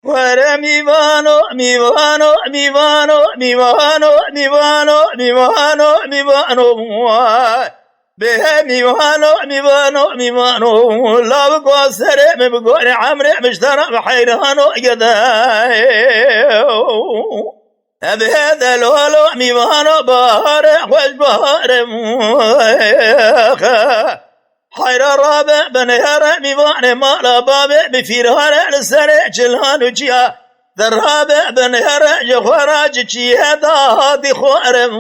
ورا ميوانو ميوانو ميوانو ميوانو ميوانو ميوانو ميوانو به ميوانو ميوانو ميوانو لا بقوا سرع بقوا عمري مشترى بحيرانو قداي بهذا لولو ميوانو بهار خوش بهار حير رابع بنهر ميوان مالا بابع بفيرهار لسرع جلهان وجيا ذرابع بنهر جخوراج جيا دهادي خوارم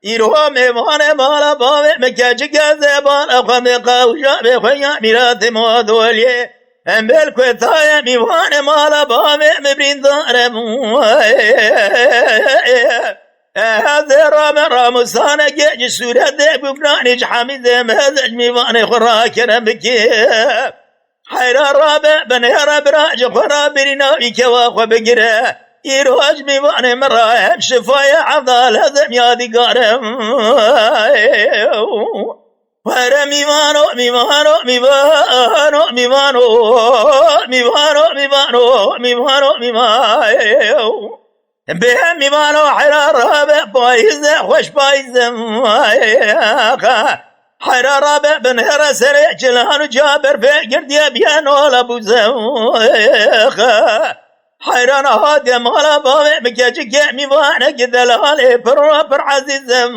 إيروها ميوان مالا بابع مكاجك زيبان أخوام قوشا بخويا ميرات مودولي أمبل كويتايا ميوان مالا بابع مبرين دارم هذا رامسانا جيج سورة ببراني جحامد مهزج ميوان خراك ربكي حيرا رابع بنهر براج خرا برنا بكوا خبقرا إيروج ميوان مراهب شفايا عضال هزم يادي قارم ورا ميوانو ميوانو ميوانو ميوانو ميوانو ميوانو ميوانو ميوانو بهم ميوانو حرار رابع بايزة خوش بايزة حرار رابع بنهر سريع جلهانو جابر في قرديا بيانو لبوزة حيران هادي مالا بابع بكاجك ميوانا قدلالي بر عزيزة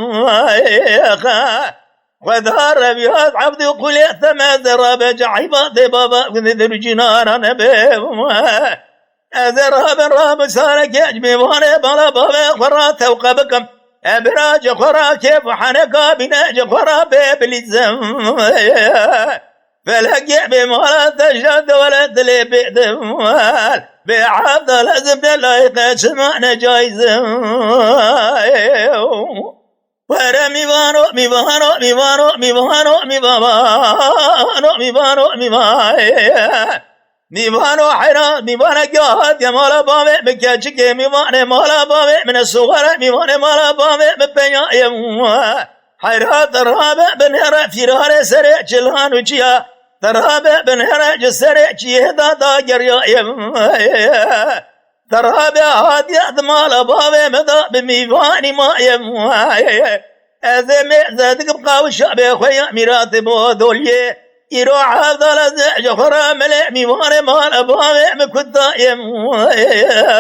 وذار بياض عبد قولي ثماذ رابع جعيبات بابا وذر جنانا نبيب أذرها بالراب سارك يجمي وانا بلا بابا خرات وقبكم أبراج خرا كيف حنقا بناج خرا بيبلزم فلقي بمالا تجد ولا تلي بيدمال بعبد لازم لايقة سمعنا جايزم ورا ميوانو ميوانو ميوانو ميوانو ميوانو ميوانو ميوانو ميوانو حيران ميوانا قاهد يا مالا بابع بكاجك ميوانا مالا بابع من الصغر ميوانا مالا بابع ببيا يموا حيران ترابع بنهر فيرار سرع جلهان وجيا ترابع بنهر جسرع جيهدا داقر يا يموا ترابع هادي مالا بابع مدى بميواني ما يموا أذمي زادك بقاوش بخويا ميرات بودوليه إيرو عبد العزيز جخرا ملئ ميوان مال أبواب مكتا يموخا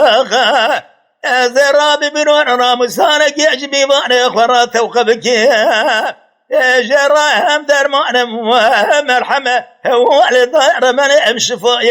أزرابي بنوان رامسانا كيج ميوان خرا توقبك جراهم درمان مرحمة هو لدار من أمشفا